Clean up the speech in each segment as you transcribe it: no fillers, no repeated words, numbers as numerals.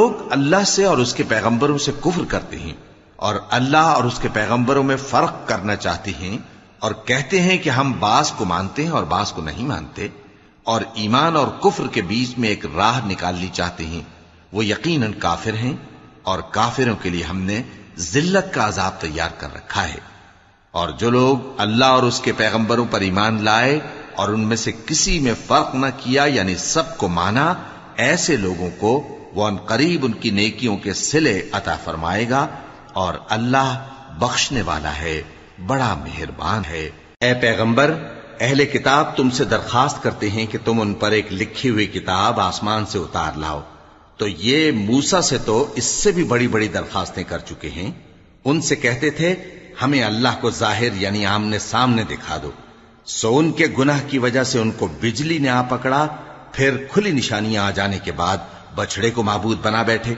لوگ اللہ سے اور اس کے پیغمبروں سے کفر کرتے ہیں اور اللہ اور اس کے پیغمبروں میں فرق کرنا چاہتے ہیں اور کہتے ہیں کہ ہم بعض کو مانتے ہیں اور بعض کو نہیں مانتے، اور ایمان اور کفر کے بیچ میں ایک راہ نکالنی چاہتے ہیں، وہ یقیناً کافر ہیں، اور کافروں کے لیے ہم نے ذلت کا عذاب تیار کر رکھا ہے۔ اور جو لوگ اللہ اور اس کے پیغمبروں پر ایمان لائے اور ان میں سے کسی میں فرق نہ کیا، یعنی سب کو مانا، ایسے لوگوں کو وہ ان قریب ان کی نیکیوں کے صلے عطا فرمائے گا، اور اللہ بخشنے والا ہے، بڑا مہربان ہے۔ اے پیغمبر، اہل کتاب تم سے درخواست کرتے ہیں کہ تم ان پر ایک لکھی ہوئی کتاب آسمان سے اتار لاؤ، تو یہ موسیٰ سے تو اس سے بھی بڑی بڑی درخواستیں کر چکے ہیں۔ ان سے کہتے تھے ہمیں اللہ کو ظاہر یعنی آمنے سامنے دکھا دو، سو ان کے گناہ کی وجہ سے ان کو بجلی نے آ پکڑا، پھر کھلی نشانیاں آ جانے کے بعد بچڑے کو معبود بنا بیٹھے،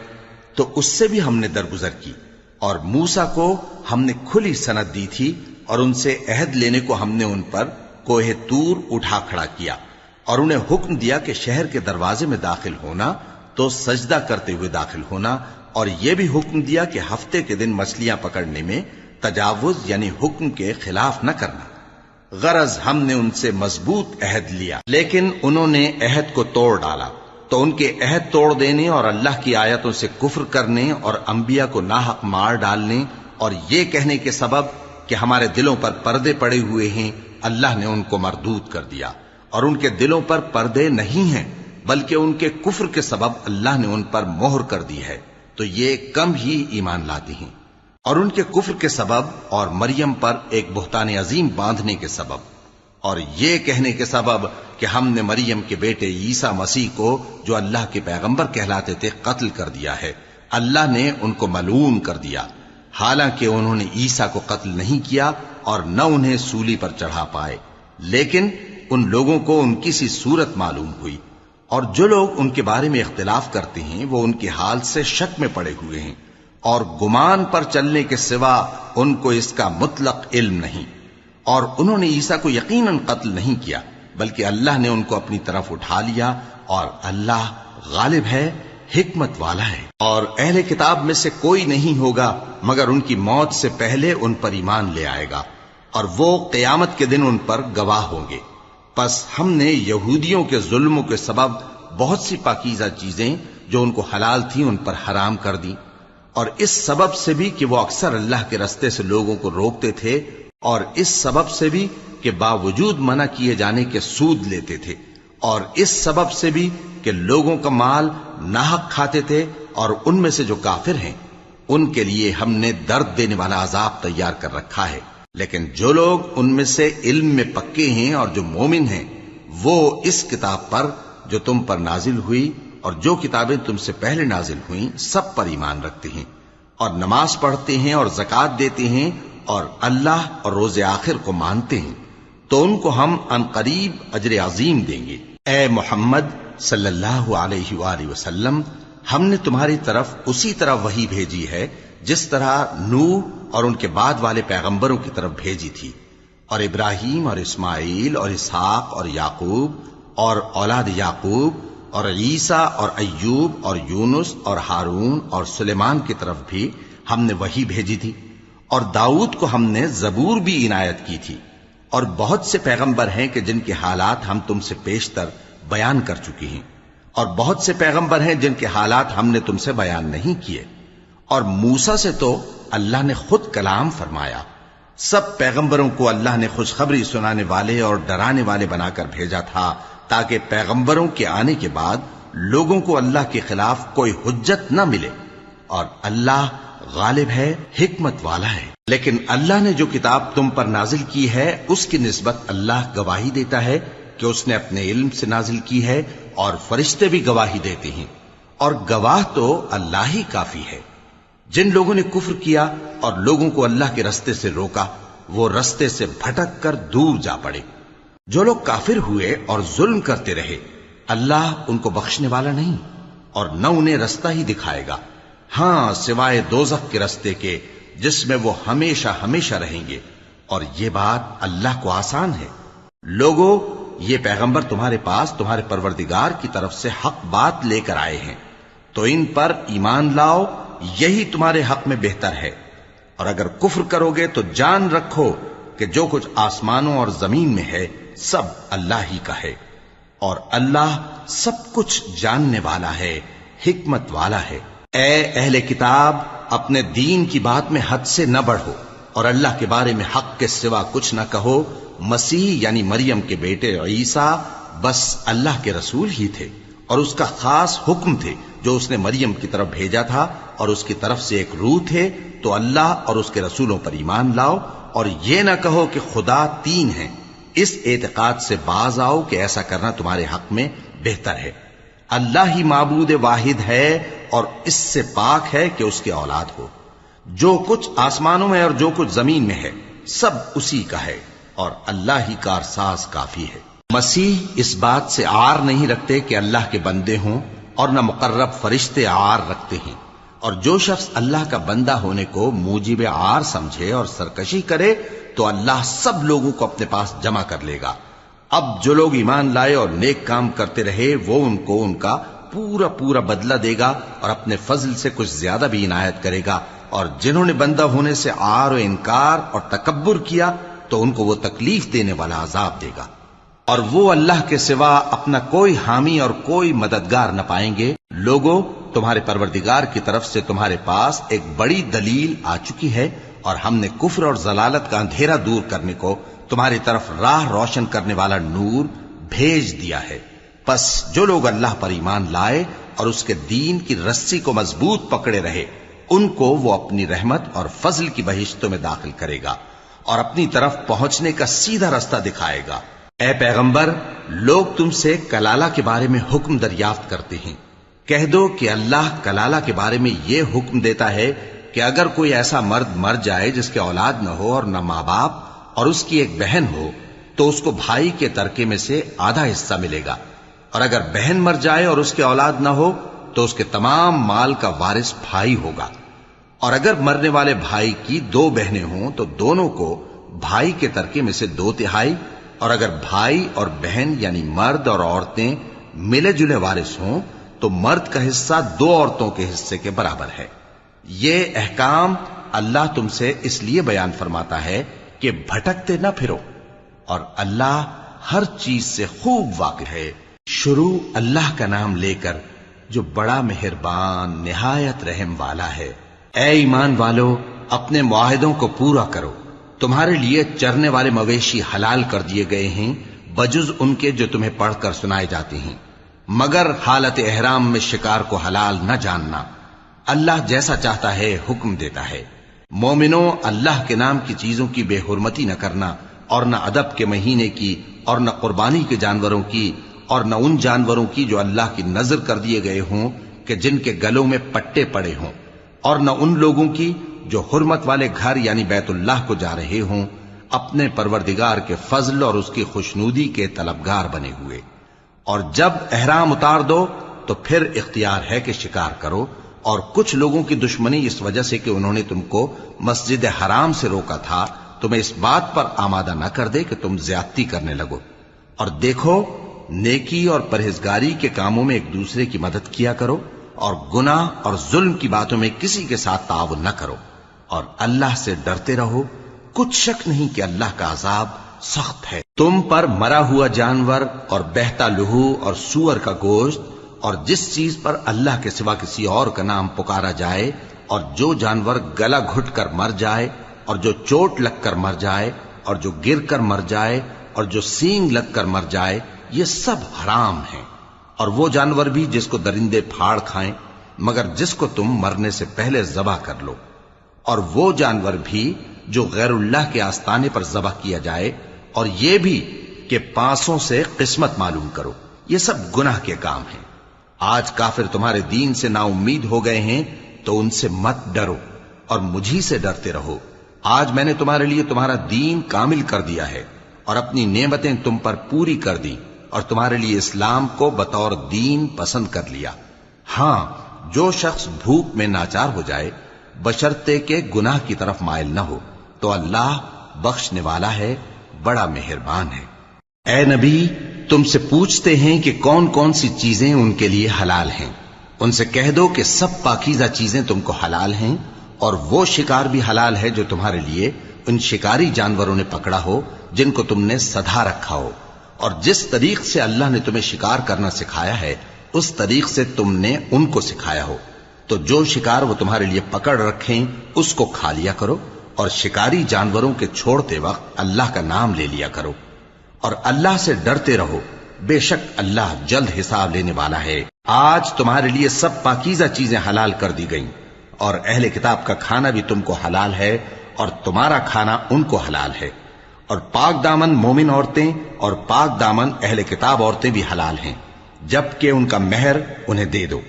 تو اس سے بھی ہم نے درگزر کی۔ اور موسیٰ کو ہم نے کھلی سند دی تھی، اور ان سے عہد لینے کو ہم نے ان پر کوہ طور اٹھا کھڑا کیا، اور انہیں حکم دیا کہ شہر کے دروازے میں داخل ہونا تو سجدہ کرتے ہوئے داخل ہونا، اور یہ بھی حکم دیا کہ ہفتے کے دن مچھلیاں پکڑنے میں تجاوز یعنی حکم کے خلاف نہ کرنا۔ غرض ہم نے ان سے مضبوط عہد لیا، لیکن انہوں نے عہد کو توڑ ڈالا، تو ان کے عہد توڑ دینے اور اللہ کی آیتوں سے کفر کرنے اور انبیاء کو ناحق مار ڈالنے اور یہ کہنے کے سبب کہ ہمارے دلوں پر پردے پڑے ہوئے ہیں، اللہ نے ان کو مردود کر دیا، اور ان کے دلوں پر پردے نہیں ہیں بلکہ ان کے کفر کے سبب اللہ نے ان پر مہر کر دی ہے، تو یہ کم ہی ایمان لاتے ہیں۔ اور ان کے کفر کے سبب اور مریم پر ایک بہتان عظیم باندھنے کے سبب اور یہ کہنے کے سبب کہ ہم نے مریم کے بیٹے عیسیٰ مسیح کو جو اللہ کے پیغمبر کہلاتے تھے قتل کر دیا ہے، اللہ نے ان کو ملعون کر دیا، حالانکہ انہوں نے عیسیٰ کو قتل نہیں کیا اور نہ انہیں سولی پر چڑھا پائے، لیکن ان لوگوں کو ان کی سی صورت معلوم ہوئی۔ اور جو لوگ ان کے بارے میں اختلاف کرتے ہیں وہ ان کے حال سے شک میں پڑے ہوئے ہیں، اور گمان پر چلنے کے سوا ان کو اس کا مطلق علم نہیں۔ اور انہوں نے عیسیٰ کو یقیناً قتل نہیں کیا بلکہ اللہ نے ان کو اپنی طرف اٹھا لیا، اور اللہ غالب ہے، حکمت والا ہے۔ اور اہل کتاب میں سے کوئی نہیں ہوگا مگر ان کی موت سے پہلے ان پر ایمان لے آئے گا، اور وہ قیامت کے دن ان پر گواہ ہوں گے۔ پس ہم نے یہودیوں کے ظلموں کے سبب بہت سی پاکیزہ چیزیں جو ان کو حلال تھیں ان پر حرام کر دیں، اور اس سبب سے بھی کہ وہ اکثر اللہ کے رستے سے لوگوں کو روکتے تھے، اور اس سبب سے بھی کہ باوجود منع کیے جانے کے سود لیتے تھے، اور اس سبب سے بھی کہ لوگوں کا مال ناحق کھاتے تھے، اور ان میں سے جو کافر ہیں ان کے لیے ہم نے درد دینے والا عذاب تیار کر رکھا ہے۔ لیکن جو لوگ ان میں سے علم میں پکے ہیں اور جو مومن ہیں وہ اس کتاب پر جو تم پر نازل ہوئی اور جو کتابیں تم سے پہلے نازل ہوئیں سب پر ایمان رکھتے ہیں، اور نماز پڑھتے ہیں اور زکوٰۃ دیتے ہیں اور اللہ اور روز آخر کو مانتے ہیں، تو ان کو ہم ان قریب اجر عظیم دیں گے۔ اے محمد صلی اللہ علیہ وآلہ وسلم، ہم نے تمہاری طرف اسی طرح وحی بھیجی ہے جس طرح نوح اور ان کے بعد والے پیغمبروں کی طرف بھیجی تھی، اور ابراہیم اور اسماعیل اور اسحاق اور یعقوب اور اولاد یعقوب اور عیسیٰ اور ایوب اور یونس اور ہارون اور سلیمان کی طرف بھی ہم نے وحی بھیجی تھی، اور داؤد کو ہم نے زبور بھی عنایت کی تھی، اور بہت سے پیغمبر ہیں کہ جن کے حالات ہم تم سے پیشتر بیان کر چکے ہیں، اور بہت سے پیغمبر ہیں جن کے حالات ہم نے تم سے بیان نہیں کیے، اور موسیٰ سے تو اللہ نے خود کلام فرمایا۔ سب پیغمبروں کو اللہ نے خوشخبری سنانے والے اور ڈرانے والے بنا کر بھیجا تھا تاکہ پیغمبروں کے آنے کے بعد لوگوں کو اللہ کے خلاف کوئی حجت نہ ملے، اور اللہ غالب ہے، حکمت والا ہے۔ لیکن اللہ نے جو کتاب تم پر نازل کی ہے اس کی نسبت اللہ گواہی دیتا ہے کہ اس نے اپنے علم سے نازل کی ہے، اور فرشتے بھی گواہی دیتے ہیں، اور گواہ تو اللہ ہی کافی ہے۔ جن لوگوں نے کفر کیا اور لوگوں کو اللہ کے رستے سے روکا وہ رستے سے بھٹک کر دور جا پڑے۔ جو لوگ کافر ہوئے اور ظلم کرتے رہے اللہ ان کو بخشنے والا نہیں اور نہ انہیں رستہ ہی دکھائے گا، ہاں سوائے دوزخ کے رستے کے جس میں وہ ہمیشہ ہمیشہ رہیں گے، اور یہ بات اللہ کو آسان ہے۔ لوگو، یہ پیغمبر تمہارے پاس تمہارے پروردگار کی طرف سے حق بات لے کر آئے ہیں، تو ان پر ایمان لاؤ، یہی تمہارے حق میں بہتر ہے، اور اگر کفر کرو گے تو جان رکھو کہ جو کچھ آسمانوں اور زمین میں ہے سب اللہ ہی کا ہے، اور اللہ سب کچھ جاننے والا ہے، حکمت والا ہے۔ اے اہل کتاب، اپنے دین کی بات میں حد سے نہ بڑھو، اور اللہ کے بارے میں حق کے سوا کچھ نہ کہو۔ مسیح یعنی مریم کے بیٹے عیسیٰ بس اللہ کے رسول ہی تھے، اور اس کا خاص حکم تھے جو اس نے مریم کی طرف بھیجا تھا، اور اس کی طرف سے ایک روح تھے۔ تو اللہ اور اس کے رسولوں پر ایمان لاؤ، اور یہ نہ کہو کہ خدا تین ہیں۔ اس اعتقاد سے باز آؤ کہ ایسا کرنا تمہارے حق میں بہتر ہے۔ اللہ ہی معبود واحد ہے، اور اس سے پاک ہے کہ اس کی اولاد ہو۔ جو کچھ آسمانوں میں اور جو کچھ زمین میں ہے سب اسی کا ہے، اور اللہ ہی کارساز کافی ہے۔ مسیح اس بات سے عار نہیں رکھتے کہ اللہ کے بندے ہوں، اور نہ مقرب فرشتے عار رکھتے ہیں، اور جو شخص اللہ کا بندہ ہونے کو موجب عار سمجھے اور سرکشی کرے تو اللہ سب لوگوں کو اپنے پاس جمع کر لے گا۔ اب جو لوگ ایمان لائے اور نیک کام کرتے رہے وہ ان کو ان کا پورا پورا بدلہ دے گا، اور اپنے فضل سے کچھ زیادہ بھی عنایت کرے گا۔ اور جنہوں نے بندہ ہونے سے عار و انکار اور تکبر کیا تو ان کو وہ تکلیف دینے والا عذاب دے گا، اور وہ اللہ کے سوا اپنا کوئی حامی اور کوئی مددگار نہ پائیں گے۔ لوگوں، تمہارے پروردگار کی طرف سے تمہارے پاس ایک بڑی دلیل آ چکی ہے، اور ہم نے کفر اور ضلالت کا اندھیرا دور کرنے کو تمہاری طرف راہ روشن کرنے والا نور بھیج دیا ہے۔ پس جو لوگ اللہ پر ایمان لائے اور اس کے دین کی رسی کو مضبوط پکڑے رہے، ان کو وہ اپنی رحمت اور فضل کی بہشتوں میں داخل کرے گا، اور اپنی طرف پہنچنے کا سیدھا رستہ دکھائے گا۔ اے پیغمبر، لوگ تم سے کلالہ کے بارے میں حکم دریافت کرتے ہیں۔ کہہ دو کہ اللہ کلالہ کے بارے میں یہ حکم دیتا ہے کہ اگر کوئی ایسا مرد مر جائے جس کے اولاد نہ ہو اور نہ ماں باپ، اور اس کی ایک بہن ہو، تو اس کو بھائی کے ترکے میں سے آدھا حصہ ملے گا، اور اگر بہن مر جائے اور اس کے اولاد نہ ہو تو اس کے تمام مال کا وارث بھائی ہوگا۔ اور اگر مرنے والے بھائی کی دو بہنیں ہوں تو دونوں کو بھائی کے ترکے میں سے 2/3، اور اگر بھائی اور بہن یعنی مرد اور عورتیں ملے جلے وارث ہوں تو مرد کا حصہ 2 عورتوں کے حصے کے برابر ہے۔ یہ احکام اللہ تم سے اس لیے بیان فرماتا ہے کہ بھٹکتے نہ پھرو، اور اللہ ہر چیز سے خوب واقف ہے۔ شروع اللہ کا نام لے کر جو بڑا مہربان نہایت رحم والا ہے۔ اے ایمان والو، اپنے معاہدوں کو پورا کرو۔ تمہارے لیے چرنے والے مویشی حلال کر دیے گئے ہیں بجز ان کے جو تمہیں پڑھ کر سنائے جاتے ہیں، مگر حالت احرام میں شکار کو حلال نہ جاننا۔ اللہ جیسا چاہتا ہے حکم دیتا ہے۔ مومنوں، اللہ کے نام کی چیزوں کی بے حرمتی نہ کرنا، اور نہ ادب کے مہینے کی، اور نہ قربانی کے جانوروں کی، اور نہ ان جانوروں کی جو اللہ کی نذر کر دیے گئے ہوں کہ جن کے گلوں میں پٹے پڑے ہوں، اور نہ ان لوگوں کی جو حرمت والے گھر یعنی بیت اللہ کو جا رہے ہوں، اپنے پروردگار کے فضل اور اس کی خوشنودی کے طلبگار بنے ہوئے۔ اور جب احرام اتار دو تو پھر اختیار ہے کہ شکار کرو، اور کچھ لوگوں کی دشمنی اس وجہ سے کہ انہوں نے تم کو مسجد حرام سے روکا تھا تمہیں اس بات پر آمادہ نہ کر دے کہ تم زیادتی کرنے لگو۔ اور دیکھو، نیکی اور پرہیزگاری کے کاموں میں ایک دوسرے کی مدد کیا کرو، اور گناہ اور ظلم کی باتوں میں کسی کے ساتھ تعاون نہ کرو، اور اللہ سے ڈرتے رہو۔ کچھ شک نہیں کہ اللہ کا عذاب سخت ہے۔ تم پر مرا ہوا جانور اور بہتا لہو اور سور کا گوشت، اور جس چیز پر اللہ کے سوا کسی اور کا نام پکارا جائے، اور جو جانور گلا گھٹ کر مر جائے، اور جو چوٹ لگ کر مر جائے، اور جو گر کر مر جائے، اور جو سینگ لگ کر مر جائے، یہ سب حرام ہیں۔ اور وہ جانور بھی جس کو درندے پھاڑ کھائیں، مگر جس کو تم مرنے سے پہلے ذبح کر لو، اور وہ جانور بھی جو غیر اللہ کے آستانے پر ذبح کیا جائے، اور یہ بھی کہ پانسوں سے قسمت معلوم کرو۔ یہ سب گناہ کے کام ہیں۔ آج کافر تمہارے دین سے نا امید ہو گئے ہیں تو ان سے مت ڈرو، اور مجھی سے ڈرتے رہو۔ آج میں نے تمہارے لیے تمہارا دین کامل کر دیا ہے، اور اپنی نعمتیں تم پر پوری کر دی، اور تمہارے لیے اسلام کو بطور دین پسند کر لیا۔ ہاں، جو شخص بھوک میں ناچار ہو جائے بشرطے کہ گناہ کی طرف مائل نہ ہو تو اللہ بخشنے والا ہے، بڑا مہربان ہے۔ اے نبی، تم سے پوچھتے ہیں کہ کون کون سی چیزیں ان کے لیے حلال ہیں۔ ان سے کہہ دو کہ سب پاکیزہ چیزیں تم کو حلال ہیں، اور وہ شکار بھی حلال ہے جو تمہارے لیے ان شکاری جانوروں نے پکڑا ہو جن کو تم نے سدھا رکھا ہو، اور جس طریق سے اللہ نے تمہیں شکار کرنا سکھایا ہے اس طریق سے تم نے ان کو سکھایا ہو، تو جو شکار وہ تمہارے لیے پکڑ رکھیں اس کو کھا لیا کرو، اور شکاری جانوروں کے چھوڑتے وقت اللہ کا نام لے لیا کرو، اور اللہ سے ڈرتے رہو، بے شک اللہ جلد حساب لینے والا ہے۔ آج تمہارے لیے سب پاکیزہ چیزیں حلال کر دی گئیں، اور اہل کتاب کا کھانا بھی تم کو حلال ہے اور تمہارا کھانا ان کو حلال ہے، اور پاک دامن مومن عورتیں اور پاک دامن اہل کتاب عورتیں بھی حلال ہیں، جبکہ ان کا مہر انہیں دے دو،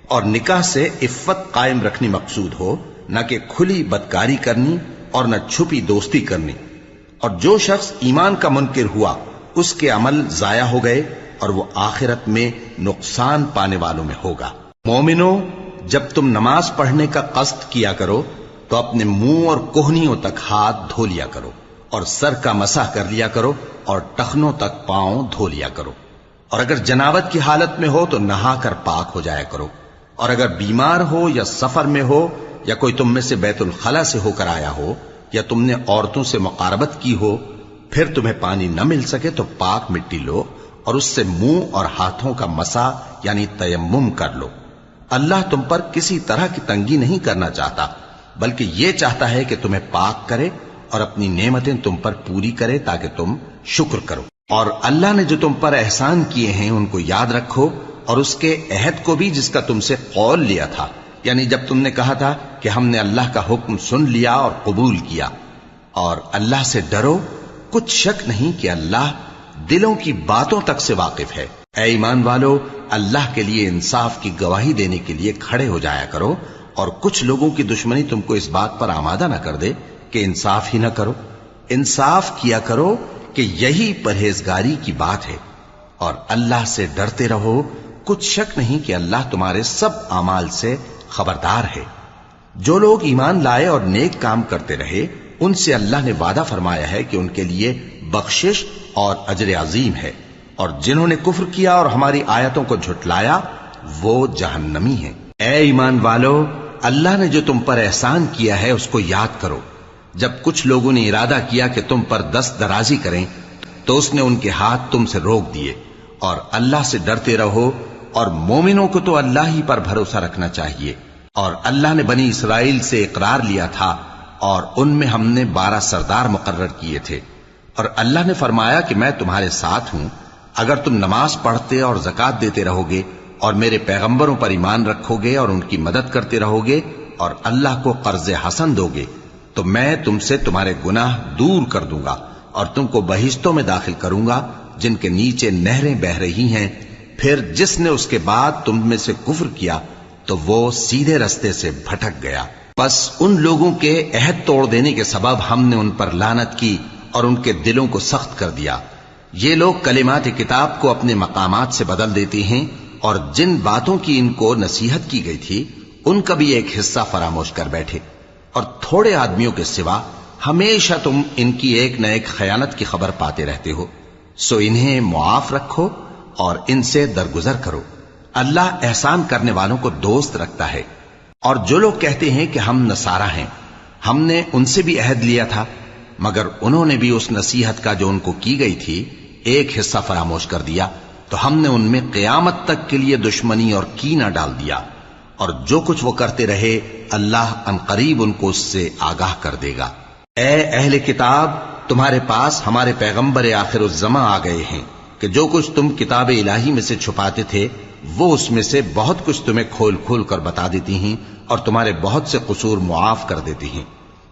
اور نکاح سے عفت قائم رکھنی مقصود ہو، نہ کہ کھلی بدکاری کرنی اور نہ چھپی دوستی کرنی۔ اور جو شخص ایمان کا منکر ہوا اس کے عمل ضائع ہو گئے اور وہ آخرت میں نقصان پانے والوں میں ہوگا۔ مومنوں، جب تم نماز پڑھنے کا قصد کیا کرو تو اپنے منہ اور کوہنیوں تک ہاتھ دھو لیا کرو، اور سر کا مسح کر لیا کرو، اور ٹخنوں تک پاؤں دھو لیا کرو، اور اگر جنابت کی حالت میں ہو تو نہا کر پاک ہو جایا کرو، اور اگر بیمار ہو یا سفر میں ہو یا کوئی تم میں سے بیت الخلا سے ہو کر آیا ہو یا تم نے عورتوں سے مقاربت کی ہو، پھر تمہیں پانی نہ مل سکے تو پاک مٹی لو اور اس سے منہ اور ہاتھوں کا مسح یعنی تیمم کر لو۔ اللہ تم پر کسی طرح کی تنگی نہیں کرنا چاہتا، بلکہ یہ چاہتا ہے کہ تمہیں پاک کرے اور اپنی نعمتیں تم پر پوری کرے تاکہ تم شکر کرو۔ اور اللہ نے جو تم پر احسان کیے ہیں ان کو یاد رکھو، اور اس کے عہد کو بھی جس کا تم سے قول لیا تھا، یعنی جب تم نے کہا تھا کہ ہم نے اللہ کا حکم سن لیا اور قبول کیا، اور اللہ سے ڈرو، کچھ شک نہیں کہ اللہ دلوں کی باتوں تک سے واقف ہے۔ اے ایمان والو، اللہ کے لیے انصاف کی گواہی دینے کے لیے کھڑے ہو جایا کرو، اور کچھ لوگوں کی دشمنی تم کو اس بات پر آمادہ نہ کر دے کہ انصاف ہی نہ کرو۔ انصاف کیا کرو کہ یہی پرہیزگاری کی بات ہے، اور اللہ سے ڈرتے رہو، کچھ شک نہیں کہ اللہ تمہارے سب اعمال سے خبردار ہے۔ جو لوگ ایمان لائے اور نیک کام کرتے رہے ان سے اللہ نے وعدہ فرمایا ہے کہ ان کے لیے بخشش اور اجر عظیم ہے، اور جنہوں نے کفر کیا اور ہماری آیتوں کو جھٹلایا وہ جہنمی ہیں۔ اے ایمان والو، اللہ نے جو تم پر احسان کیا ہے اس کو یاد کرو۔ جب کچھ لوگوں نے ارادہ کیا کہ تم پر دست درازی کریں تو اس نے ان کے ہاتھ تم سے روک دیے، اور اللہ سے ڈرتے رہو، اور مومنوں کو تو اللہ ہی پر بھروسہ رکھنا چاہیے۔ اور اللہ نے بنی اسرائیل سے اقرار لیا تھا اور ان میں ہم نے 12 سردار مقرر کیے تھے، اور اللہ نے فرمایا کہ میں تمہارے ساتھ ہوں، اگر تم نماز پڑھتے اور زکوٰۃ دیتے رہو گے اور میرے پیغمبروں پر ایمان رکھو گے اور ان کی مدد کرتے رہو گے اور اللہ کو قرض حسن دو گے تو میں تم سے تمہارے گناہ دور کر دوں گا اور تم کو بہشتوں میں داخل کروں گا جن کے نیچے نہریں بہ رہی ہیں۔ پھر جس نے اس کے بعد تم میں سے کفر کیا تو وہ سیدھے رستے سے بھٹک گیا۔ پس ان لوگوں کے عہد توڑ دینے کے سبب ہم نے ان پر لعنت کی اور ان کے دلوں کو سخت کر دیا۔ یہ لوگ کلمات کتاب کو اپنے مقامات سے بدل دیتے ہیں، اور جن باتوں کی ان کو نصیحت کی گئی تھی ان کا بھی ایک حصہ فراموش کر بیٹھے، اور تھوڑے آدمیوں کے سوا ہمیشہ تم ان کی ایک نہ ایک خیانت کی خبر پاتے رہتے ہو، سو انہیں معاف رکھو اور ان سے درگزر کرو۔ اللہ احسان کرنے والوں کو دوست رکھتا ہے۔ اور جو لوگ کہتے ہیں کہ ہم نصارہ ہیں، ہم نے ان سے بھی عہد لیا تھا، مگر انہوں نے بھی اس نصیحت کا جو ان کو کی گئی تھی ایک حصہ فراموش کر دیا، تو ہم نے ان میں قیامت تک کے لیے دشمنی اور کینہ ڈال دیا، اور جو کچھ وہ کرتے رہے اللہ عنقریب ان کو اس سے آگاہ کر دے گا۔ اے اہل کتاب، تمہارے پاس ہمارے پیغمبر آخر الزماں آ گئے ہیں کہ جو کچھ تم کتاب الہی میں سے چھپاتے تھے وہ اس میں سے بہت کچھ تمہیں کھول کھول کر بتا دیتی ہیں اور تمہارے بہت سے قصور معاف کر دیتی ہیں۔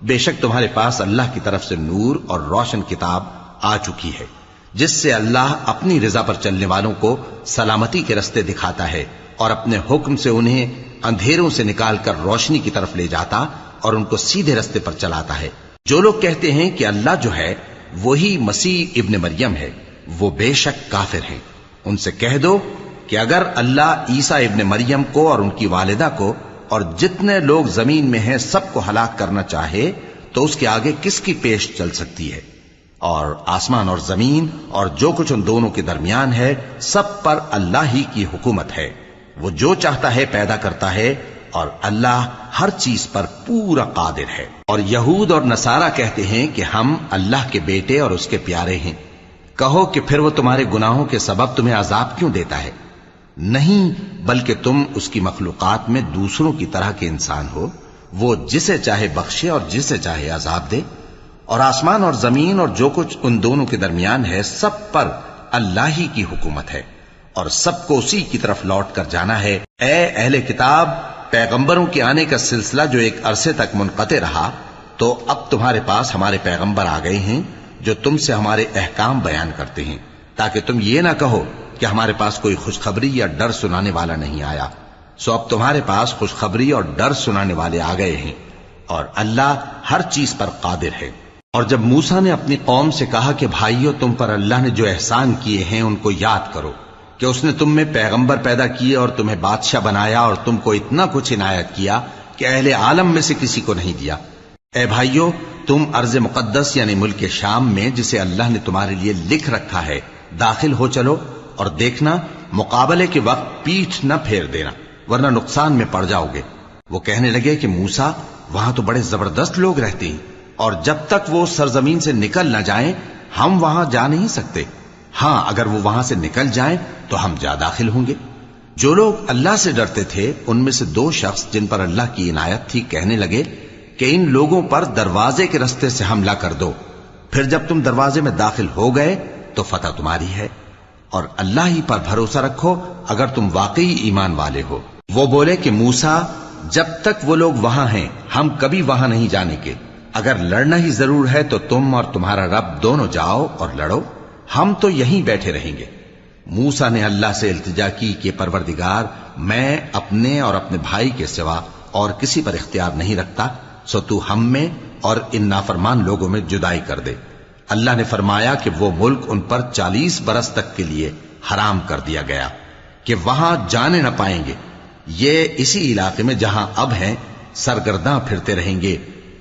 بے شک تمہارے پاس اللہ کی طرف سے نور اور روشن کتاب آ چکی ہے، جس سے اللہ اپنی رضا پر چلنے والوں کو سلامتی کے رستے دکھاتا ہے اور اپنے حکم سے انہیں اندھیروں سے نکال کر روشنی کی طرف لے جاتا اور ان کو سیدھے رستے پر چلاتا ہے۔ جو لوگ کہتے ہیں کہ اللہ جو ہے وہی مسیح ابن مریم ہے، وہ بے شک کافر ہیں۔ ان سے کہہ دو کہ اگر اللہ عیسیٰ ابن مریم کو اور ان کی والدہ کو اور جتنے لوگ زمین میں ہیں سب کو ہلاک کرنا چاہے تو اس کے آگے کس کی پیش چل سکتی ہے؟ اور آسمان اور زمین اور جو کچھ ان دونوں کے درمیان ہے سب پر اللہ ہی کی حکومت ہے۔ وہ جو چاہتا ہے پیدا کرتا ہے اور اللہ ہر چیز پر پورا قادر ہے۔ اور یہود اور نصارہ کہتے ہیں کہ ہم اللہ کے بیٹے اور اس کے پیارے ہیں۔ کہو کہ پھر وہ تمہارے گناہوں کے سبب تمہیں عذاب کیوں دیتا ہے؟ نہیں، بلکہ تم اس کی مخلوقات میں دوسروں کی طرح کے انسان ہو، وہ جسے چاہے بخشے اور جسے چاہے عذاب دے۔ اور آسمان اور زمین اور جو کچھ ان دونوں کے درمیان ہے، سب پر اللہ ہی کی حکومت ہے اور سب کو اسی کی طرف لوٹ کر جانا ہے۔ اے اہل کتاب، پیغمبروں کے آنے کا سلسلہ جو ایک عرصے تک منقطع رہا، تو اب تمہارے پاس ہمارے پیغمبر آ گئے ہیں جو تم سے ہمارے احکام بیان کرتے ہیں، تاکہ تم یہ نہ کہو کہ ہمارے پاس کوئی خوشخبری یا ڈر سنانے والا نہیں آیا۔ سو اب تمہارے پاس خوشخبری اور ڈر سنانے والے آ گئے ہیں، اور اللہ ہر چیز پر قادر ہے۔ اور جب موسیٰ نے اپنی قوم سے کہا کہ بھائیو، تم پر اللہ نے جو احسان کیے ہیں ان کو یاد کرو، کہ اس نے تم میں پیغمبر پیدا کیے اور تمہیں بادشاہ بنایا اور تم کو اتنا کچھ عنایت کیا کہ اہل عالم میں سے کسی کو نہیں دیا۔ اے بھائیو، تم ارض مقدس یعنی ملک شام میں، جسے اللہ نے تمہارے لیے لکھ رکھا ہے، داخل ہو چلو، اور دیکھنا مقابلے کے وقت پیٹھ نہ پھیر دینا، ورنہ نقصان میں پڑ جاؤ گے۔ وہ کہنے لگے کہ موسیٰ، وہاں تو بڑے زبردست لوگ رہتے ہیں، اور جب تک وہ سرزمین سے نکل نہ جائیں ہم وہاں جا نہیں سکتے۔ ہاں، اگر وہ وہاں سے نکل جائیں تو ہم جا داخل ہوں گے۔ جو لوگ اللہ سے ڈرتے تھے ان میں سے دو شخص جن پر اللہ کی عنایت تھی کہنے لگے کہ ان لوگوں پر دروازے کے رستے سے حملہ کر دو، پھر جب تم دروازے میں داخل ہو گئے تو فتح تمہاری ہے، اور اللہ ہی پر بھروسہ رکھو اگر تم واقعی ایمان والے ہو۔ وہ بولے کہ موسیٰ، جب تک وہ لوگ وہاں ہیں ہم کبھی وہاں نہیں جانے کے، اگر لڑنا ہی ضرور ہے تو تم اور تمہارا رب دونوں جاؤ اور لڑو، ہم تو یہیں بیٹھے رہیں گے۔ موسیٰ نے اللہ سے التجا کی کہ پروردگار، میں اپنے اور اپنے بھائی کے سوا اور کسی پر اختیار نہیں رکھتا، سو تو ہم میں اور ان نافرمان لوگوں میں جدائی کر دے۔ اللہ نے فرمایا کہ وہ ملک ان پر 40 برس تک کے لیے حرام کر دیا گیا کہ وہاں جانے نہ پائیں گے۔ یہ اسی علاقے میں جہاں اب ہیں سرگرداں پھرتے رہیں گے،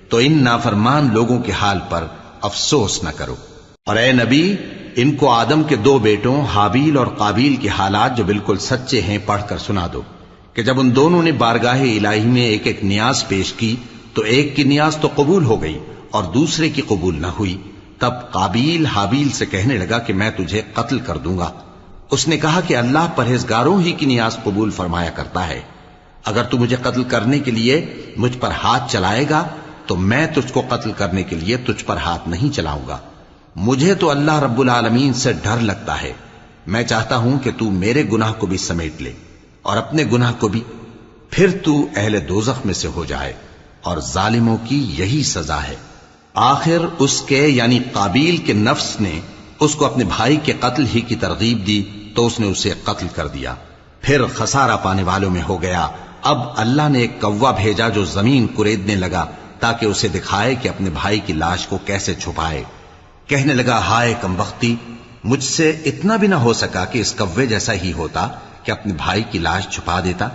تو ان نافرمان لوگوں کے حال پر افسوس نہ کرو۔ اور اے نبی، ان کو آدم کے 2 بیٹوں حابیل اور قابیل کے حالات جو بالکل سچے ہیں پڑھ کر سنا دو، کہ جب ان دونوں نے بارگاہ الہی میں ایک ایک نیاز پیش کی تو ایک کی نیاز تو قبول ہو گئی اور دوسرے کی قبول نہ ہوئی۔ تب قابیل حابیل سے کہنے لگا کہ میں تجھے قتل کر دوں گا۔ اس نے کہا کہ اللہ پرہیزگاروں ہی کی نیاز قبول فرمایا کرتا ہے، اگر تو مجھے قتل کرنے کے لیے مجھ پر ہاتھ چلائے گا تو میں تجھ کو قتل کرنے کے لیے تجھ پر ہاتھ نہیں چلاؤں گا۔ مجھے تو اللہ رب العالمین سے ڈر لگتا ہے، میں چاہتا ہوں کہ تو میرے گناہ کو بھی سمیٹ لے اور اپنے گناہ کو بھی، پھر تو اہل دوزخ میں سے ہو جائے، اور ظالموں کی یہی سزا ہے۔ آخر اس کے یعنی قابیل کے نفس نے اس کو اپنے بھائی کے قتل ہی کی ترغیب دی تو اس نے اسے قتل کر دیا، پھر خسارہ پانے والوں میں ہو گیا۔ اب اللہ نے ایک کوا بھیجا جو زمین کریدنے لگا تاکہ اسے دکھائے کہ اپنے بھائی کی لاش کو کیسے چھپائے۔ کہنے لگا، ہائے کمبختی، مجھ سے اتنا بھی نہ ہو سکا کہ اس کوے جیسا ہی ہوتا کہ اپنے بھائی کی لاش چھپا دیتا۔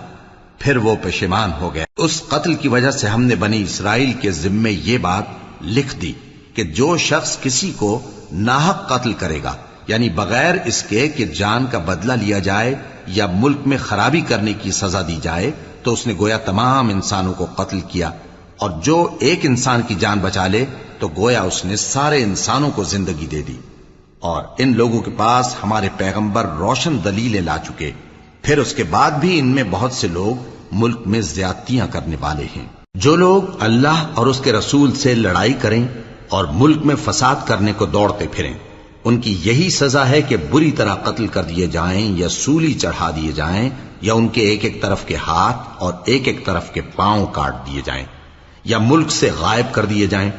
پھر وہ پشیمان ہو گیا۔ اس قتل کی وجہ سے ہم نے بنی اسرائیل کے ذمے یہ بات لکھ دی کہ جو شخص کسی کو ناحق قتل کرے گا، یعنی بغیر اس کے کہ جان کا بدلہ لیا جائے یا ملک میں خرابی کرنے کی سزا دی جائے، تو اس نے گویا تمام انسانوں کو قتل کیا، اور جو ایک انسان کی جان بچا لے تو گویا اس نے سارے انسانوں کو زندگی دے دی۔ اور ان لوگوں کے پاس ہمارے پیغمبر روشن دلیلیں لا چکے، پھر اس کے بعد بھی ان میں بہت سے لوگ ملک میں زیادتیاں کرنے والے ہیں۔ جو لوگ اللہ اور اس کے رسول سے لڑائی کریں اور ملک میں فساد کرنے کو دوڑتے پھریں، ان کی یہی سزا ہے کہ بری طرح قتل کر دیے جائیں یا سولی چڑھا دیے جائیں، یا ان کے ایک ایک طرف کے ہاتھ اور ایک ایک طرف کے پاؤں کاٹ دیے جائیں، یا ملک سے غائب کر دیے جائیں۔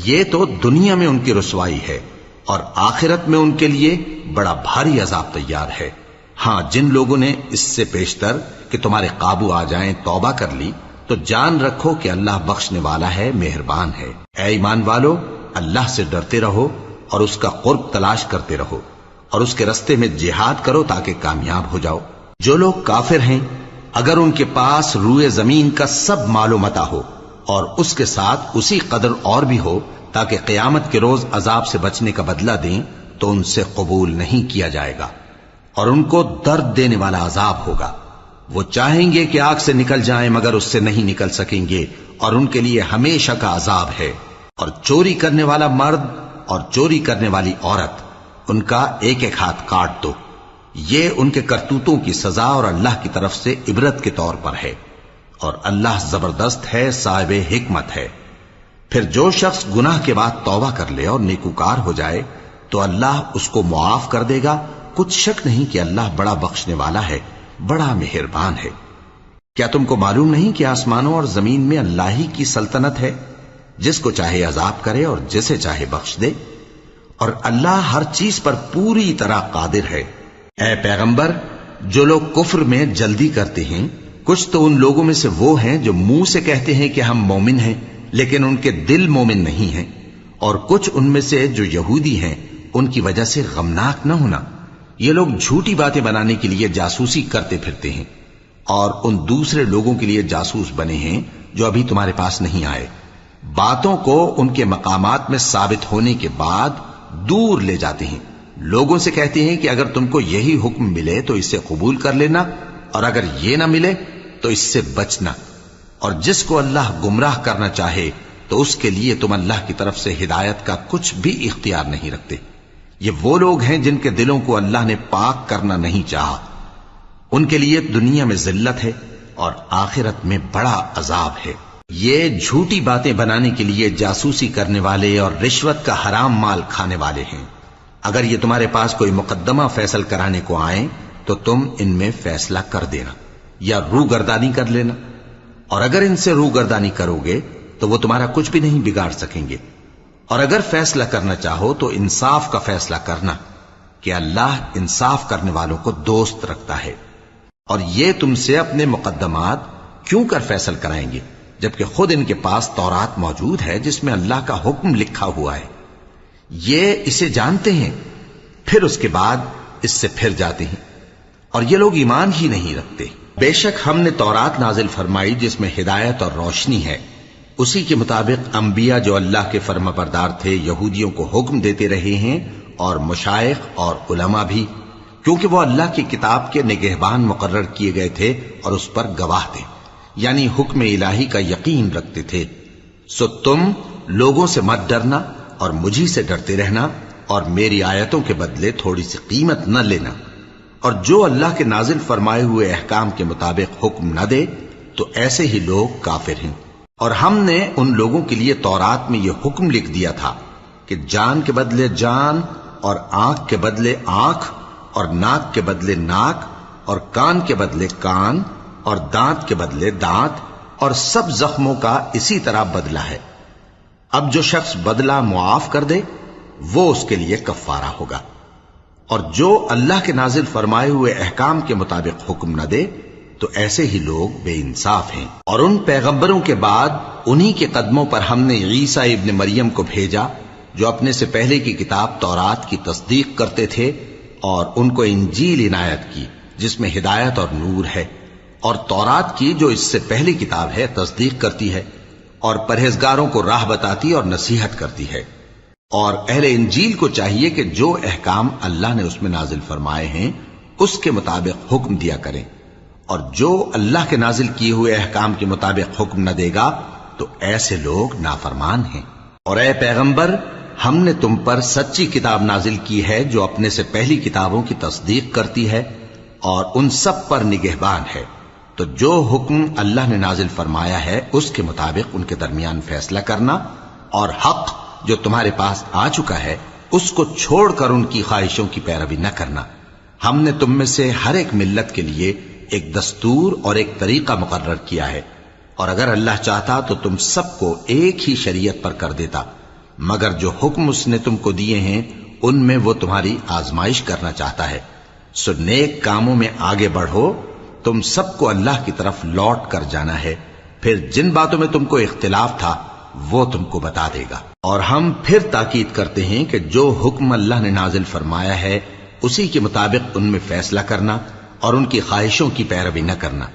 یہ تو دنیا میں ان کی رسوائی ہے، اور آخرت میں ان کے لیے بڑا بھاری عذاب تیار ہے۔ ہاں، جن لوگوں نے اس سے پیشتر کہ تمہارے قابو آ جائیں توبہ کر لی تو جان رکھو کہ اللہ بخشنے والا ہے، مہربان ہے۔ اے ایمان والو، اللہ سے ڈرتے رہو اور اس کا قرب تلاش کرتے رہو، اور اس کے رستے میں جہاد کرو تاکہ کامیاب ہو جاؤ۔ جو لوگ کافر ہیں، اگر ان کے پاس روئے زمین کا سب مال و متاع ہو اور اس کے ساتھ اسی قدر اور بھی ہو تاکہ قیامت کے روز عذاب سے بچنے کا بدلہ دیں، تو ان سے قبول نہیں کیا جائے گا، اور ان کو درد دینے والا عذاب ہوگا۔ وہ چاہیں گے کہ آگ سے نکل جائیں مگر اس سے نہیں نکل سکیں گے، اور ان کے لیے ہمیشہ کا عذاب ہے۔ اور چوری کرنے والا مرد اور چوری کرنے والی عورت، ان کا ایک ایک ہاتھ کاٹ دو، یہ ان کے کرتوتوں کی سزا اور اللہ کی طرف سے عبرت کے طور پر ہے، اور اللہ زبردست ہے، صاحب حکمت ہے۔ پھر جو شخص گناہ کے بعد توبہ کر لے اور نیکوکار ہو جائے تو اللہ اس کو معاف کر دے گا، کچھ شک نہیں کہ اللہ بڑا بخشنے والا ہے، بڑا مہربان ہے۔ کیا تم کو معلوم نہیں کہ آسمانوں اور زمین میں اللہ ہی کی سلطنت ہے، جس کو چاہے عذاب کرے اور جسے چاہے بخش دے، اور اللہ ہر چیز پر پوری طرح قادر ہے۔ اے پیغمبر، جو لوگ کفر میں جلدی کرتے ہیں، کچھ تو ان لوگوں میں سے وہ ہیں جو منہ سے کہتے ہیں کہ ہم مومن ہیں لیکن ان کے دل مومن نہیں ہیں، اور کچھ ان میں سے جو یہودی ہیں، ان کی وجہ سے غمناک نہ ہونا۔ یہ لوگ جھوٹی باتیں بنانے کے لیے جاسوسی کرتے پھرتے ہیں، اور ان دوسرے لوگوں کے لیے جاسوس بنے ہیں جو ابھی تمہارے پاس نہیں آئے، باتوں کو ان کے مقامات میں ثابت ہونے کے بعد دور لے جاتے ہیں، لوگوں سے کہتے ہیں کہ اگر تم کو یہی حکم ملے تو اسے قبول کر لینا، اور اگر یہ نہ ملے تو اس سے بچنا، اور جس کو اللہ گمراہ کرنا چاہے تو اس کے لیے تم اللہ کی طرف سے ہدایت کا کچھ بھی اختیار نہیں رکھتے۔ یہ وہ لوگ ہیں جن کے دلوں کو اللہ نے پاک کرنا نہیں چاہا، ان کے لیے دنیا میں ذلت ہے اور آخرت میں بڑا عذاب ہے۔ یہ جھوٹی باتیں بنانے کے لیے جاسوسی کرنے والے اور رشوت کا حرام مال کھانے والے ہیں۔ اگر یہ تمہارے پاس کوئی مقدمہ فیصل کرانے کو آئیں تو تم ان میں فیصلہ کر دینا یا روگردانی کر لینا، اور اگر ان سے روگردانی کرو گے تو وہ تمہارا کچھ بھی نہیں بگاڑ سکیں گے، اور اگر فیصلہ کرنا چاہو تو انصاف کا فیصلہ کرنا کہ اللہ انصاف کرنے والوں کو دوست رکھتا ہے۔ اور یہ تم سے اپنے مقدمات کیوں کر فیصل کرائیں گے جبکہ خود ان کے پاس تورات موجود ہے جس میں اللہ کا حکم لکھا ہوا ہے۔ یہ اسے جانتے ہیں، پھر اس کے بعد اس سے پھر جاتے ہیں، اور یہ لوگ ایمان ہی نہیں رکھتے۔ بے شک ہم نے تورات نازل فرمائی جس میں ہدایت اور روشنی ہے، اسی کے مطابق انبیاء جو اللہ کے فرما بردار تھے یہودیوں کو حکم دیتے رہے ہیں، اور مشائخ اور علماء بھی، کیونکہ وہ اللہ کی کتاب کے نگہبان مقرر کیے گئے تھے اور اس پر گواہ تھے، یعنی حکم الہی کا یقین رکھتے تھے۔ سو تم لوگوں سے مت ڈرنا اور مجھی سے ڈرتے رہنا، اور میری آیتوں کے بدلے تھوڑی سی قیمت نہ لینا، اور جو اللہ کے نازل فرمائے ہوئے احکام کے مطابق حکم نہ دے تو ایسے ہی لوگ کافر ہیں۔ اور ہم نے ان لوگوں کے لیے تورات میں یہ حکم لکھ دیا تھا کہ جان کے بدلے جان، اور آنکھ کے بدلے آنکھ، اور ناک کے بدلے ناک، اور کان کے بدلے کان، اور دانت کے بدلے دانت، اور سب زخموں کا اسی طرح بدلہ ہے۔ اب جو شخص بدلہ معاف کر دے وہ اس کے لیے کفارہ ہوگا، اور جو اللہ کے نازل فرمائے ہوئے احکام کے مطابق حکم نہ دے تو ایسے ہی لوگ بے انصاف ہیں۔ اور ان پیغمبروں کے بعد انہی کے قدموں پر ہم نے عیسیٰ ابن مریم کو بھیجا جو اپنے سے پہلے کی کتاب تورات کی تصدیق کرتے تھے، اور ان کو انجیل عنایت کی جس میں ہدایت اور نور ہے، اور تورات کی جو اس سے پہلی کتاب ہے تصدیق کرتی ہے، اور پرہیزگاروں کو راہ بتاتی اور نصیحت کرتی ہے۔ اور اہل انجیل کو چاہیے کہ جو احکام اللہ نے اس میں نازل فرمائے ہیں اس کے مطابق حکم دیا کریں، اور جو اللہ کے نازل کیے ہوئے احکام کے مطابق حکم نہ دے گا تو ایسے لوگ نافرمان ہیں۔ اور اے پیغمبر، ہم نے تم پر سچی کتاب نازل کی ہے جو اپنے سے پہلی کتابوں کی تصدیق کرتی ہے اور ان سب پر نگہبان ہے، تو جو حکم اللہ نے نازل فرمایا ہے اس کے مطابق ان کے درمیان فیصلہ کرنا، اور حق جو تمہارے پاس آ چکا ہے اس کو چھوڑ کر ان کی خواہشوں کی پیروی نہ کرنا۔ ہم نے تم میں سے ہر ایک ملت کے لیے ایک دستور اور ایک طریقہ مقرر کیا ہے، اور اگر اللہ چاہتا تو تم سب کو ایک ہی شریعت پر کر دیتا، مگر جو حکم اس نے تم کو دیے ہیں ان میں وہ تمہاری آزمائش کرنا چاہتا ہے۔ سو نیک کاموں میں آگے بڑھو، تم سب کو اللہ کی طرف لوٹ کر جانا ہے، پھر جن باتوں میں تم کو اختلاف تھا وہ تم کو بتا دے گا۔ اور ہم پھر تاکید کرتے ہیں کہ جو حکم اللہ نے نازل فرمایا ہے اسی کے مطابق ان میں فیصلہ کرنا، اور ان کی خواہشوں کی پیروی نہ کرنا،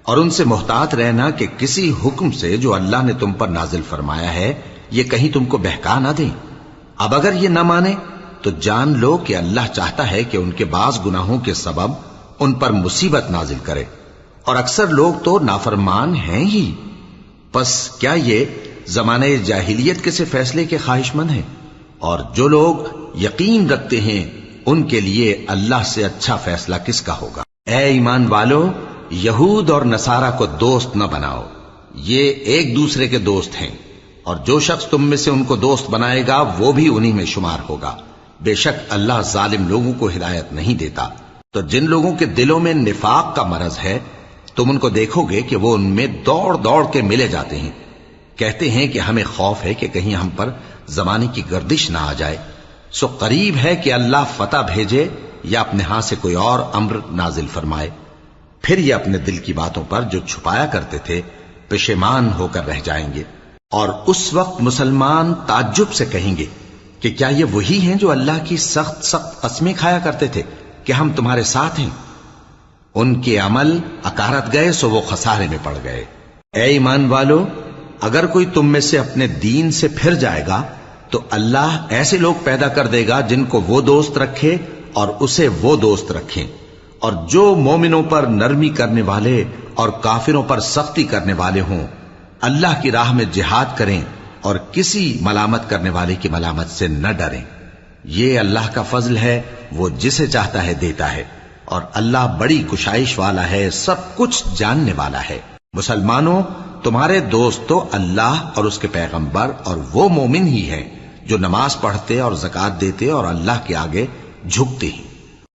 اور ان سے محتاط رہنا کہ کسی حکم سے جو اللہ نے تم پر نازل فرمایا ہے یہ کہیں تم کو بہکا نہ دیں۔ اب اگر یہ نہ مانے تو جان لو کہ اللہ چاہتا ہے کہ ان کے بعض گناہوں کے سبب ان پر مصیبت نازل کرے، اور اکثر لوگ تو نافرمان ہیں ہی. پس کیا یہ زمانے جاہلیت کے سے فیصلے کے خواہش مند ہیں؟ اور جو لوگ یقین رکھتے ہیں ان کے لیے اللہ سے اچھا فیصلہ کس کا ہوگا. اے ایمان والو، یہود اور نصارہ کو دوست نہ بناؤ، یہ ایک دوسرے کے دوست ہیں، اور جو شخص تم میں سے ان کو دوست بنائے گا وہ بھی انہی میں شمار ہوگا. بے شک اللہ ظالم لوگوں کو ہدایت نہیں دیتا. تو جن لوگوں کے دلوں میں نفاق کا مرض ہے تم ان کو دیکھو گے کہ وہ ان میں دوڑ دوڑ کے ملے جاتے ہیں، کہتے ہیں کہ ہمیں خوف ہے کہ کہیں ہم پر زمانے کی گردش نہ آ جائے. سو قریب ہے کہ اللہ فتح بھیجے یا اپنے ہاں سے کوئی اور امر نازل فرمائے. پھر یہ اپنے دل کی باتوں پر جو چھپایا کرتے تھے پشیمان ہو کر رہ جائیں گے. اور اس وقت مسلمان تعجب سے کہیں گے کہ کیا یہ وہی ہیں جو اللہ کی سخت سخت قسمیں کھایا کرتے تھے کہ ہم تمہارے ساتھ ہیں؟ ان کے عمل اکارت گئے سو وہ خسارے میں پڑ گئے. اے ایمان والو، اگر کوئی تم میں سے اپنے دین سے پھر جائے گا تو اللہ ایسے لوگ پیدا کر دے گا جن کو وہ دوست رکھے اور اسے وہ دوست رکھیں، اور جو مومنوں پر نرمی کرنے والے اور کافروں پر سختی کرنے والے ہوں اللہ کی راہ میں جہاد کریں اور کسی ملامت کرنے والے کی ملامت سے نہ ڈریں. یہ اللہ کا فضل ہے، وہ جسے چاہتا ہے دیتا ہے، اور اللہ بڑی کشائش والا ہے، سب کچھ جاننے والا ہے. مسلمانوں، تمہارے دوست تو اللہ اور اس کے پیغمبر اور وہ مومن ہی ہیں جو نماز پڑھتے اور زکوٰۃ دیتے اور اللہ کے آگے جھکتے ہیں.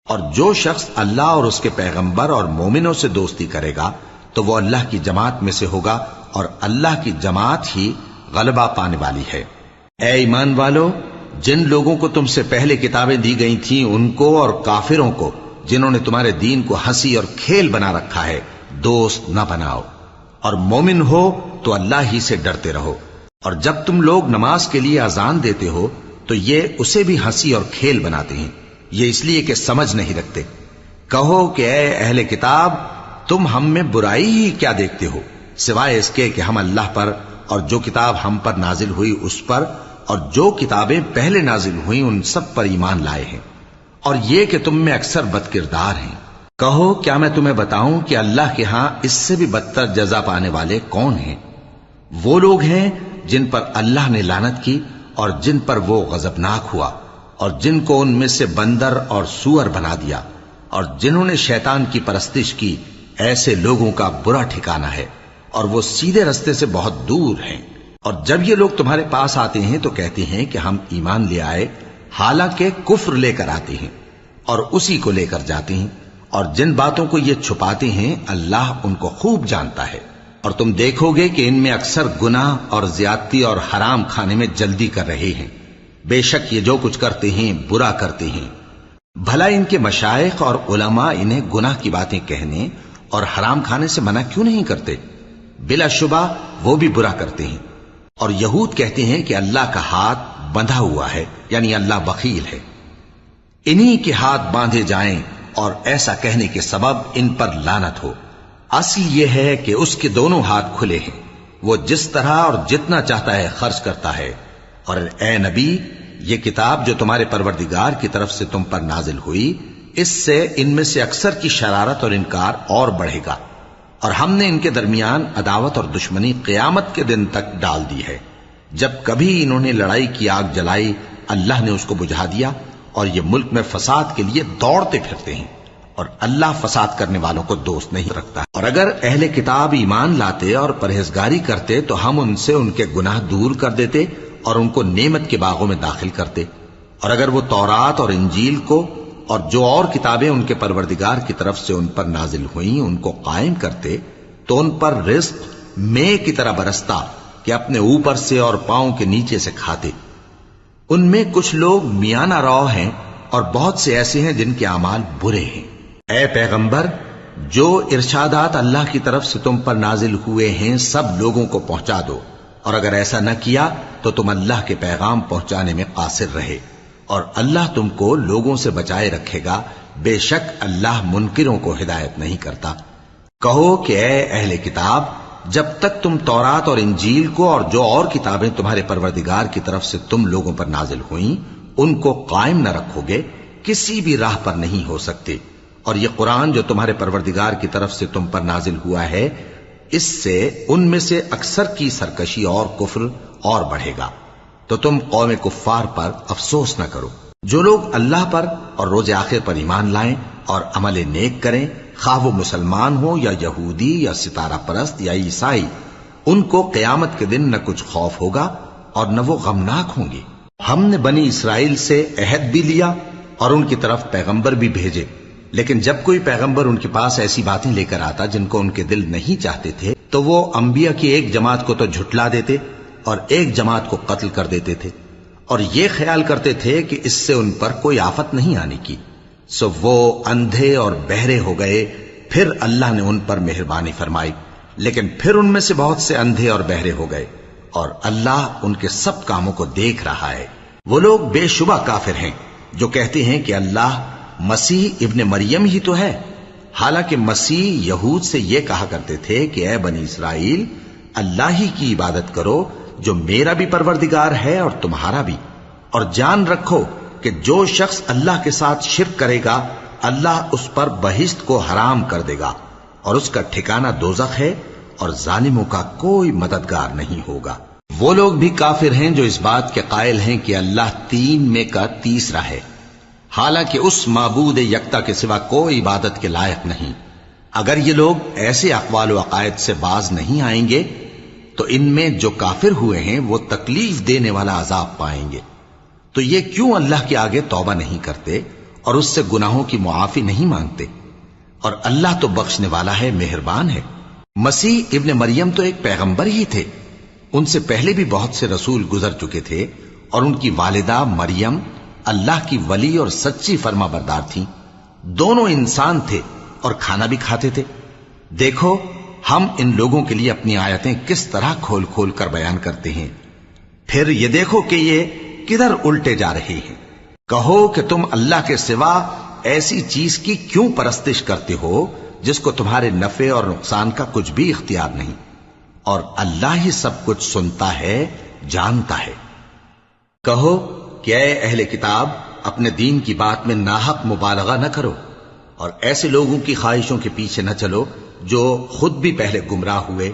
اور جو شخص اللہ اور اس کے پیغمبر اور مومنوں سے دوستی کرے گا تو وہ اللہ کی جماعت میں سے ہوگا، اور اللہ کی جماعت ہی غلبہ پانے والی ہے. اے ایمان والو، جن لوگوں کو تم سے پہلے کتابیں دی گئی تھیں ان کو اور کافروں کو جنہوں نے تمہارے دین کو ہنسی اور کھیل بنا رکھا ہے دوست نہ بناؤ، اور مومن ہو تو اللہ ہی سے ڈرتے رہو. اور جب تم لوگ نماز کے لیے اذان دیتے ہو تو یہ اسے بھی ہنسی اور کھیل بناتے ہیں، یہ اس لیے کہ سمجھ نہیں رکھتے. کہو کہ اے اہل کتاب، تم ہم میں برائی ہی کیا دیکھتے ہو سوائے اس کے کہ ہم اللہ پر اور جو کتاب ہم پر نازل ہوئی اس پر اور جو کتابیں پہلے نازل ہوئیں ان سب پر ایمان لائے ہیں، اور یہ کہ تم میں اکثر بد کردار ہیں. کہو کیا میں تمہیں بتاؤں کہ اللہ کے ہاں اس سے بھی بدتر جزا پانے والے کون ہیں؟ وہ لوگ ہیں جن پر اللہ نے لعنت کی اور جن پر وہ غضبناک ہوا، اور جن کو ان میں سے بندر اور سور بنا دیا، اور جنہوں نے شیطان کی پرستش کی. ایسے لوگوں کا برا ٹھکانہ ہے اور وہ سیدھے رستے سے بہت دور ہیں. اور جب یہ لوگ تمہارے پاس آتے ہیں تو کہتے ہیں کہ ہم ایمان لے آئے، حالانکہ کفر لے کر آتے ہیں اور اسی کو لے کر جاتے ہیں. اور جن باتوں کو یہ چھپاتے ہیں اللہ ان کو خوب جانتا ہے. اور تم دیکھو گے کہ ان میں اکثر گناہ اور زیادتی اور حرام کھانے میں جلدی کر رہے ہیں. بے شک یہ جو کچھ کرتے ہیں برا کرتے ہیں. بھلا ان کے مشائخ اور علماء انہیں گناہ کی باتیں کہنے اور حرام کھانے سے منع کیوں نہیں کرتے؟ بلا شبہ وہ بھی برا کرتے ہیں. اور یہود کہتے ہیں کہ اللہ کا ہاتھ بندھا ہوا ہے، یعنی اللہ بخیل ہے. انہی کے ہاتھ باندھے جائیں اور ایسا کہنے کے سبب ان پر لعنت ہو. اصل یہ ہے کہ اس کے دونوں ہاتھ کھلے ہیں، وہ جس طرح اور جتنا چاہتا ہے خرچ کرتا ہے. اور اے نبی، یہ کتاب جو تمہارے پروردگار کی طرف سے تم پر نازل ہوئی، اس سے ان میں سے اکثر کی شرارت اور انکار اور بڑھے گا، اور ہم نے ان کے درمیان عداوت اور دشمنی قیامت کے دن تک ڈال دی ہے. جب کبھی انہوں نے لڑائی کی آگ جلائی اللہ نے اس کو بجھا دیا، اور یہ ملک میں فساد کے لیے دوڑتے پھرتے ہیں، اور اللہ فساد کرنے والوں کو دوست نہیں رکھتا. اور اگر اہل کتاب ایمان لاتے اور پرہیزگاری کرتے تو ہم ان سے ان کے گناہ دور کر دیتے اور ان کو نعمت کے باغوں میں داخل کرتے. اور اگر وہ تورات اور انجیل کو اور جو اور کتابیں ان کے پروردگار کی طرف سے ان پر نازل ہوئیں ان کو قائم کرتے تو ان پر رزق مے کی طرح برستا کہ اپنے اوپر سے اور پاؤں کے نیچے سے کھاتے. ان میں کچھ لوگ میانہ رو ہیں اور بہت سے ایسے ہیں جن کے اعمال برے ہیں. اے پیغمبر، جو ارشادات اللہ کی طرف سے تم پر نازل ہوئے ہیں سب لوگوں کو پہنچا دو، اور اگر ایسا نہ کیا تو تم اللہ کے پیغام پہنچانے میں قاصر رہے، اور اللہ تم کو لوگوں سے بچائے رکھے گا. بے شک اللہ منکروں کو ہدایت نہیں کرتا. کہو کہ اے اہل کتاب، جب تک تم تورات اور انجیل کو اور جو اور کتابیں تمہارے پروردگار کی طرف سے تم لوگوں پر نازل ہوئیں ان کو قائم نہ رکھو گے کسی بھی راہ پر نہیں ہو سکتے. اور یہ قرآن جو تمہارے پروردگار کی طرف سے تم پر نازل ہوا ہے، اس سے ان میں سے اکثر کی سرکشی اور کفر اور بڑھے گا، تو تم قوم کفار پر افسوس نہ کرو۔ جو لوگ اللہ پر اور روز آخر پر ایمان لائیں اور عمل نیک کریں، خواہ وہ مسلمان ہو یا یہودی یا ستارہ پرست یا عیسائی، ان کو قیامت کے دن نہ کچھ خوف ہوگا اور نہ وہ غمناک ہوں گے۔ ہم نے بنی اسرائیل سے عہد بھی لیا اور ان کی طرف پیغمبر بھی بھیجے، لیکن جب کوئی پیغمبر ان کے پاس ایسی باتیں لے کر آتا جن کو ان کے دل نہیں چاہتے تھے، تو وہ انبیاء کی ایک جماعت کو تو جھٹلا دیتے اور ایک جماعت کو قتل کر دیتے تھے، اور یہ خیال کرتے تھے کہ اس سے ان پر کوئی آفت نہیں آنے کی، سو وہ اندھے اور بہرے ہو گئے۔ پھر اللہ نے ان پر مہربانی فرمائی، لیکن پھر ان میں سے بہت سے اندھے اور بہرے ہو گئے، اور اللہ ان کے سب کاموں کو دیکھ رہا ہے۔ وہ لوگ بے شبہ کافر ہیں جو کہتے ہیں کہ اللہ مسیح ابن مریم ہی تو ہے، حالانکہ مسیح یہود سے یہ کہا کرتے تھے کہ اے بنی اسرائیل، اللہ ہی کی عبادت کرو جو میرا بھی پروردگار ہے اور تمہارا بھی، اور جان رکھو کہ جو شخص اللہ کے ساتھ شرک کرے گا اللہ اس پر بہشت کو حرام کر دے گا، اور اس کا ٹھکانہ دوزخ ہے، اور ظالموں کا کوئی مددگار نہیں ہوگا۔ وہ لوگ بھی کافر ہیں جو اس بات کے قائل ہیں کہ اللہ تین میں کا تیسرا ہے، حالانکہ اس معبود یکتا کے سوا کوئی عبادت کے لائق نہیں۔ اگر یہ لوگ ایسے اقوال و عقائد سے باز نہیں آئیں گے تو ان میں جو کافر ہوئے ہیں وہ تکلیف دینے والا عذاب پائیں گے۔ تو یہ کیوں اللہ کے آگے توبہ نہیں کرتے اور اس سے گناہوں کی معافی نہیں مانگتے؟ اور اللہ تو بخشنے والا ہے، مہربان ہے۔ مسیح ابن مریم تو ایک پیغمبر ہی تھے، ان سے پہلے بھی بہت سے رسول گزر چکے تھے، اور ان کی والدہ مریم اللہ کی ولی اور سچی فرما بردار تھیں، دونوں انسان تھے اور کھانا بھی کھاتے تھے۔ دیکھو ہم ان لوگوں کے لیے اپنی آیتیں کس طرح کھول کھول کر بیان کرتے ہیں، پھر یہ دیکھو کہ یہ کدھر الٹے جا رہے ہیں۔ کہو کہ تم اللہ کے سوا ایسی چیز کی کیوں پرستش کرتے ہو جس کو تمہارے نفع اور نقصان کا کچھ بھی اختیار نہیں، اور اللہ ہی سب کچھ سنتا ہے، جانتا ہے۔ کہو کہ اے اہل کتاب، اپنے دین کی بات میں ناحق مبالغہ نہ کرو، اور ایسے لوگوں کی خواہشوں کے پیچھے نہ چلو جو خود بھی پہلے گمراہ ہوئے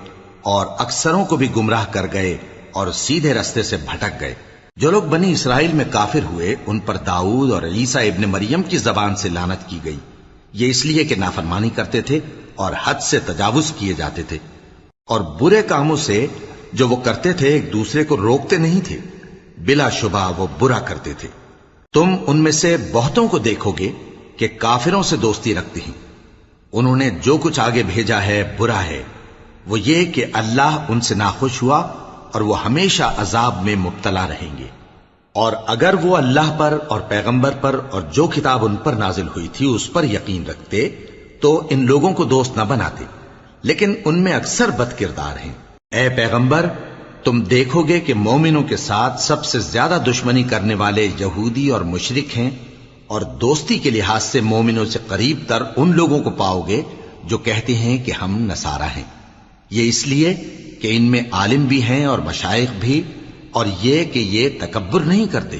اور اکثروں کو بھی گمراہ کر گئے اور سیدھے رستے سے بھٹک گئے۔ جو لوگ بنی اسرائیل میں کافر ہوئے ان پر داؤد اور عیسیٰ ابن مریم کی زبان سے لعنت کی گئی، یہ اس لیے کہ نافرمانی کرتے تھے اور حد سے تجاوز کیے جاتے تھے، اور برے کاموں سے جو وہ کرتے تھے ایک دوسرے کو روکتے نہیں تھے، بلا شبہ وہ برا کرتے تھے۔ تم ان میں سے بہتوں کو دیکھو گے کہ کافروں سے دوستی رکھتے ہیں، انہوں نے جو کچھ آگے بھیجا ہے برا ہے، وہ یہ کہ اللہ ان سے ناخوش ہوا اور وہ ہمیشہ عذاب میں مبتلا رہیں گے۔ اور اگر وہ اللہ پر اور پیغمبر پر اور جو کتاب ان پر نازل ہوئی تھی اس پر یقین رکھتے تو ان لوگوں کو دوست نہ بناتے، لیکن ان میں اکثر بد کردار ہیں۔ اے پیغمبر، تم دیکھو گے کہ مومنوں کے ساتھ سب سے زیادہ دشمنی کرنے والے یہودی اور مشرک ہیں، اور دوستی کے لحاظ سے مومنوں سے قریب تر ان لوگوں کو پاؤ گے جو کہتے ہیں کہ ہم نصارہ ہیں۔ یہ اس لیے کہ ان میں عالم بھی ہیں اور مشائخ بھی، اور یہ کہ یہ تکبر نہیں کرتے۔